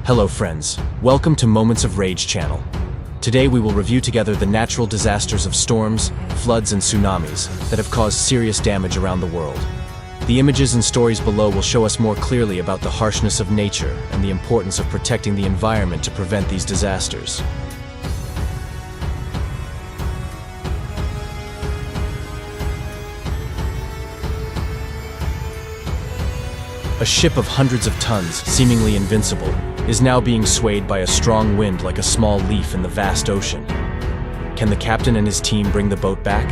Hello friends, welcome to Moments of Rage channel. Today we will review together the natural disasters of storms, floods and tsunamis that have caused serious damage around the world. The images and stories below will show us more clearly about the harshness of nature and the importance of protecting the environment to prevent these disasters. A ship of hundreds of tons, seemingly invincible, is now being swayed by a strong wind like a small leaf in the vast ocean. Can the captain and his team bring the boat back?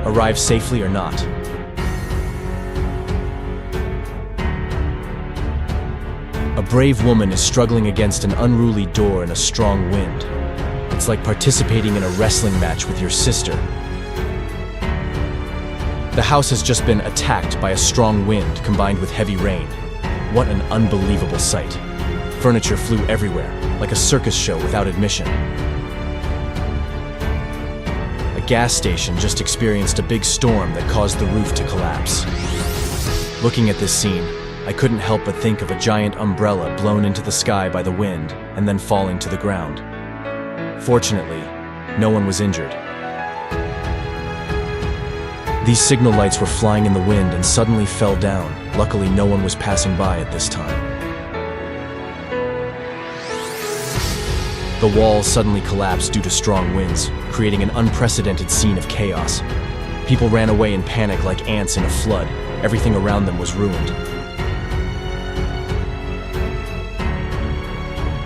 Arrive safely or not? A brave woman is struggling against an unruly door in a strong wind. It's like participating in a wrestling match with your sister. The house has just been attacked by a strong wind combined with heavy rain. What an unbelievable sight. Furniture flew everywhere, like a circus show without admission. A gas station just experienced a big storm that caused the roof to collapse. Looking at this scene, I couldn't help but think of a giant umbrella blown into the sky by the wind and then falling to the ground. Fortunately, no one was injured. These signal lights were flying in the wind and suddenly fell down. Luckily, no one was passing by at this time. The wall suddenly collapsed due to strong winds, creating an unprecedented scene of chaos. People ran away in panic like ants in a flood. Everything around them was ruined.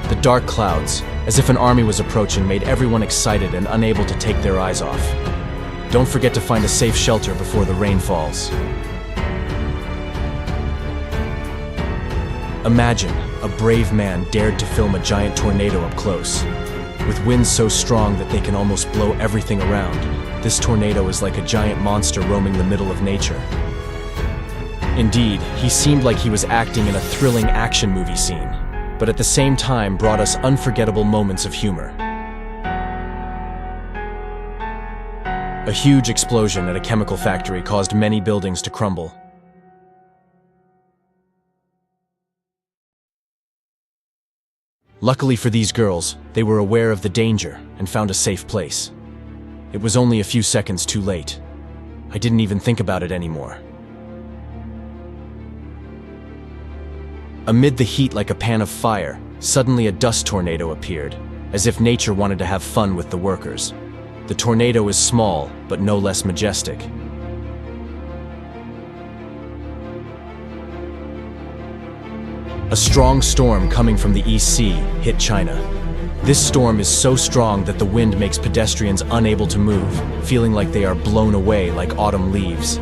The dark clouds, as if an army was approaching, made everyone excited and unable to take their eyes off. Don't forget to find a safe shelter before the rain falls. Imagine, a brave man dared to film a giant tornado up close. With winds so strong that they can almost blow everything around, this tornado is like a giant monster roaming the middle of nature. Indeed, he seemed like he was acting in a thrilling action movie scene, but at the same time brought us unforgettable moments of humor. A huge explosion at a chemical factory caused many buildings to crumble. Luckily for these girls, they were aware of the danger and found a safe place. It was only a few seconds too late. I didn't even think about it anymore. Amid the heat like a pan of fire, suddenly a dust tornado appeared, as if nature wanted to have fun with the workers. The tornado is small, but no less majestic. A strong storm coming from the East Sea hit China. This storm is so strong that the wind makes pedestrians unable to move, feeling like they are blown away like autumn leaves.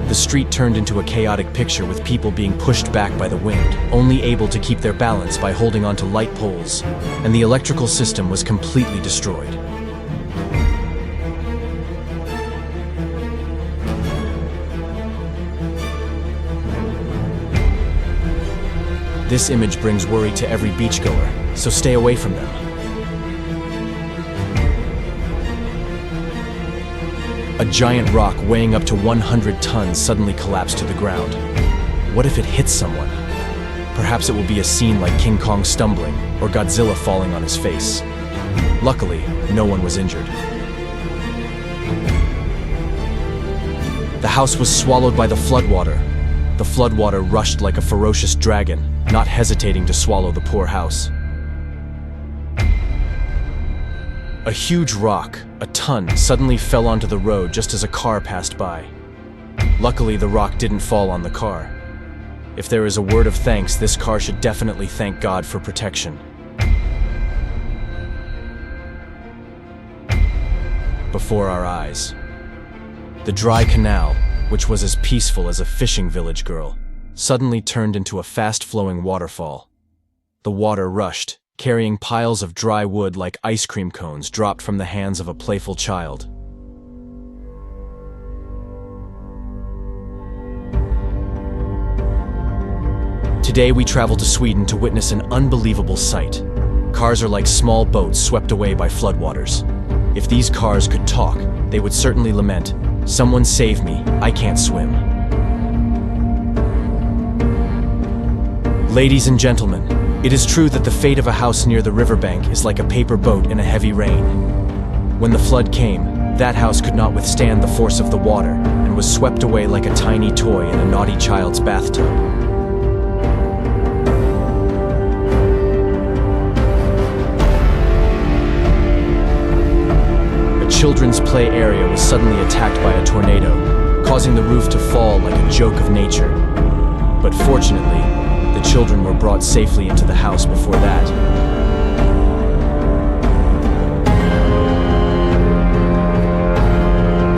The street turned into a chaotic picture with people being pushed back by the wind, only able to keep their balance by holding onto light poles, and the electrical system was completely destroyed. This image brings worry to every beachgoer, so stay away from them. A giant rock weighing up to 100 tons suddenly collapsed to the ground. What if it hits someone? Perhaps it will be a scene like King Kong stumbling or Godzilla falling on his face. Luckily, no one was injured. The house was swallowed by the floodwater. The floodwater rushed like a ferocious dragon, not hesitating to swallow the poor house. A huge rock, a ton, suddenly fell onto the road just as a car passed by. Luckily, the rock didn't fall on the car. If there is a word of thanks, this car should definitely thank God for protection. Before our eyes, the dry canal, which was as peaceful as a fishing village girl, suddenly turned into a fast-flowing waterfall. The water rushed, carrying piles of dry wood like ice cream cones dropped from the hands of a playful child. Today we travel to Sweden to witness an unbelievable sight. Cars are like small boats swept away by floodwaters. If these cars could talk, they would certainly lament, "Someone save me, I can't swim." Ladies and gentlemen, It is true that the fate of a house near the riverbank is like a paper boat in a heavy rain. When the flood came, that house could not withstand the force of the water and was swept away like a tiny toy in a naughty child's bathtub. A children's play area was suddenly attacked by a tornado, causing the roof to fall like a joke of nature. But fortunately, the children were brought safely into the house before that.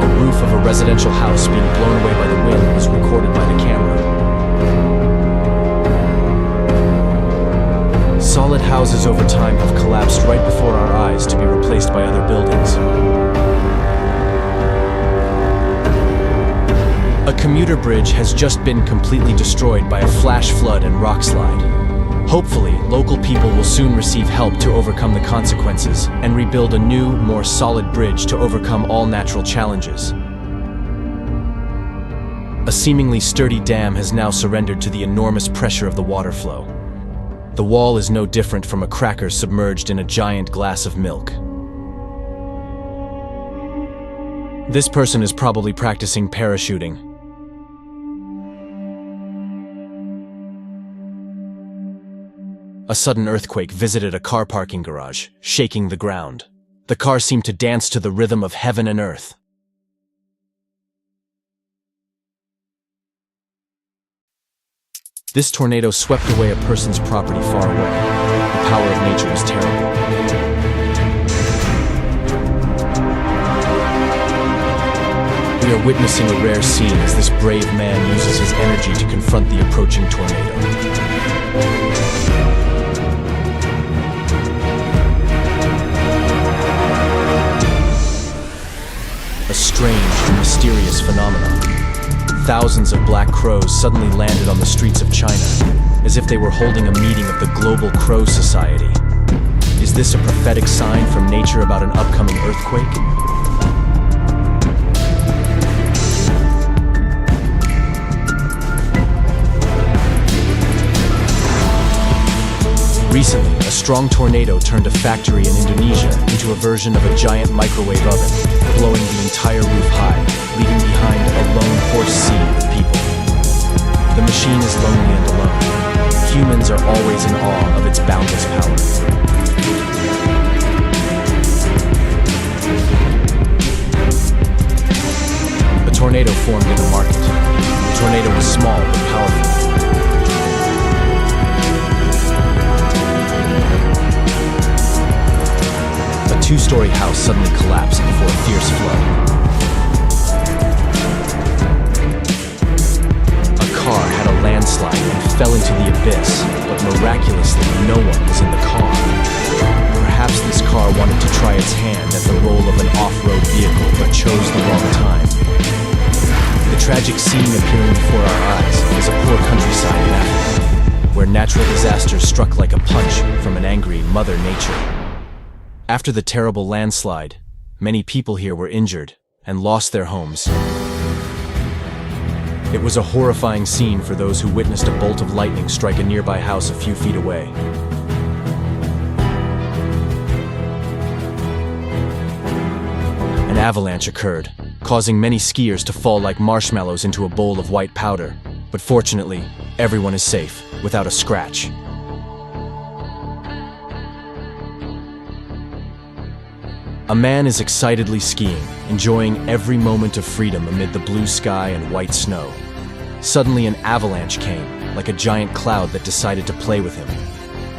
A roof of a residential house being blown away by the wind was recorded by the camera. Solid houses over time have collapsed right before our eyes to be replaced by other buildings. A commuter bridge has just been completely destroyed by a flash flood and rock slide. Hopefully, local people will soon receive help to overcome the consequences and rebuild a new, more solid bridge to overcome all natural challenges. A seemingly sturdy dam has now surrendered to the enormous pressure of the water flow. The wall is no different from a cracker submerged in a giant glass of milk. This person is probably practicing parachuting. A sudden earthquake visited a car parking garage, shaking the ground. The car seemed to dance to the rhythm of heaven and earth. This tornado swept away a person's property far away. The power of nature was terrible. We are witnessing a rare scene as this brave man uses his energy to confront the approaching tornado. A strange and mysterious phenomenon. Thousands of black crows suddenly landed on the streets of China, as if they were holding a meeting of the Global Crow Society. Is this a prophetic sign from nature about an upcoming earthquake? Recently, a strong tornado turned a factory in Indonesia into a version of a giant microwave oven, blowing the entire roof high, leaving behind a lone horse scene with people. The machine is lonely and alone. Humans are always in awe of its boundless power. A tornado formed in a market. The tornado was small but powerful. A two-story house suddenly collapsed before a fierce flood. A car had a landslide and fell into the abyss, but miraculously no one was in the car. Perhaps this car wanted to try its hand at the role of an off-road vehicle, but chose the wrong time. The tragic scene appearing before our eyes is a poor countryside in Africa, where natural disasters struck like a punch from an angry Mother Nature. After the terrible landslide, many people here were injured and lost their homes. It was a horrifying scene for those who witnessed a bolt of lightning strike a nearby house a few feet away. An avalanche occurred, causing many skiers to fall like marshmallows into a bowl of white powder. But fortunately, everyone is safe, without a scratch. A man is excitedly skiing, enjoying every moment of freedom amid the blue sky and white snow. Suddenly an avalanche came, like a giant cloud that decided to play with him.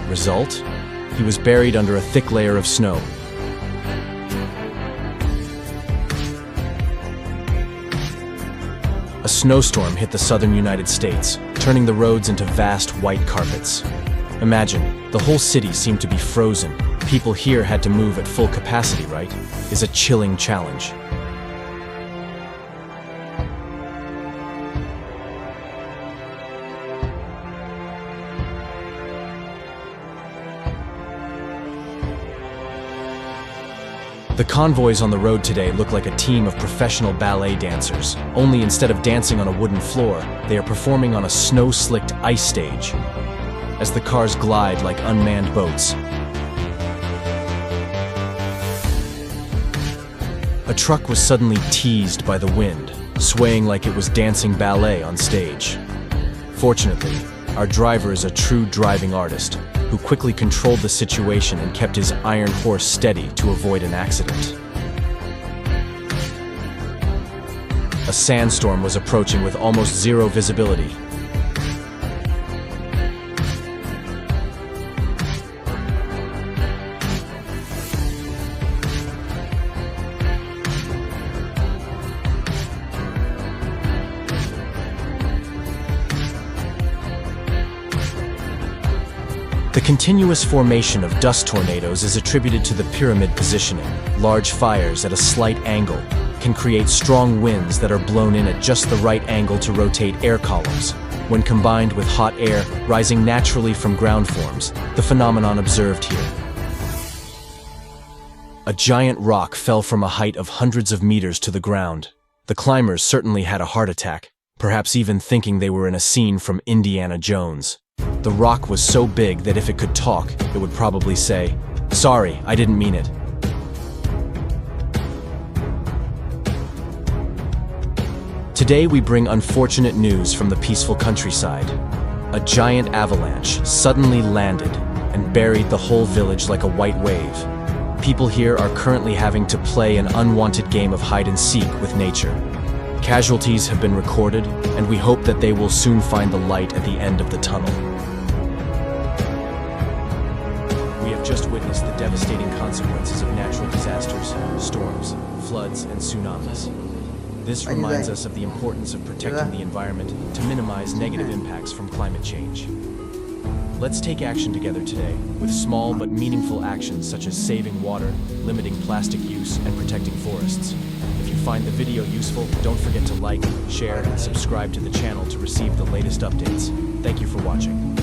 Result? He was buried under a thick layer of snow. A snowstorm hit the southern United States, turning the roads into vast white carpets. Imagine, the whole city seemed to be frozen. People here had to move at full capacity, right? Is a chilling challenge. The convoys on the road today look like a team of professional ballet dancers, only instead of dancing on a wooden floor, they are performing on a snow-slicked ice stage. as the cars glide like unmanned boats. A truck was suddenly teased by the wind, swaying like it was dancing ballet on stage. Fortunately, our driver is a true driving artist, who quickly controlled the situation and kept his iron horse steady to avoid an accident. A sandstorm was approaching with almost zero visibility. The continuous formation of dust tornadoes is attributed to the pyramid positioning. Large fires at a slight angle can create strong winds that are blown in at just the right angle to rotate air columns. When combined with hot air rising naturally from ground forms, the phenomenon observed here. A giant rock fell from a height of hundreds of meters to the ground. The climbers certainly had a heart attack, perhaps even thinking they were in a scene from Indiana Jones. The rock was so big that if it could talk, it would probably say, "Sorry, I didn't mean it." Today we bring unfortunate news from the peaceful countryside. A giant avalanche suddenly landed and buried the whole village like a white wave. People here are currently having to play an unwanted game of hide and seek with nature. Casualties have been recorded, and we hope that they will soon find the light at the end of the tunnel. We have just witnessed the devastating consequences of natural disasters, storms, floods, and tsunamis. This reminds us of the importance of protecting the environment to minimize negative impacts from climate change. Let's take action together today, with small but meaningful actions such as saving water, limiting plastic use, and protecting forests. If you find the video useful, don't forget to like, share, and subscribe to the channel to receive the latest updates. Thank you for watching.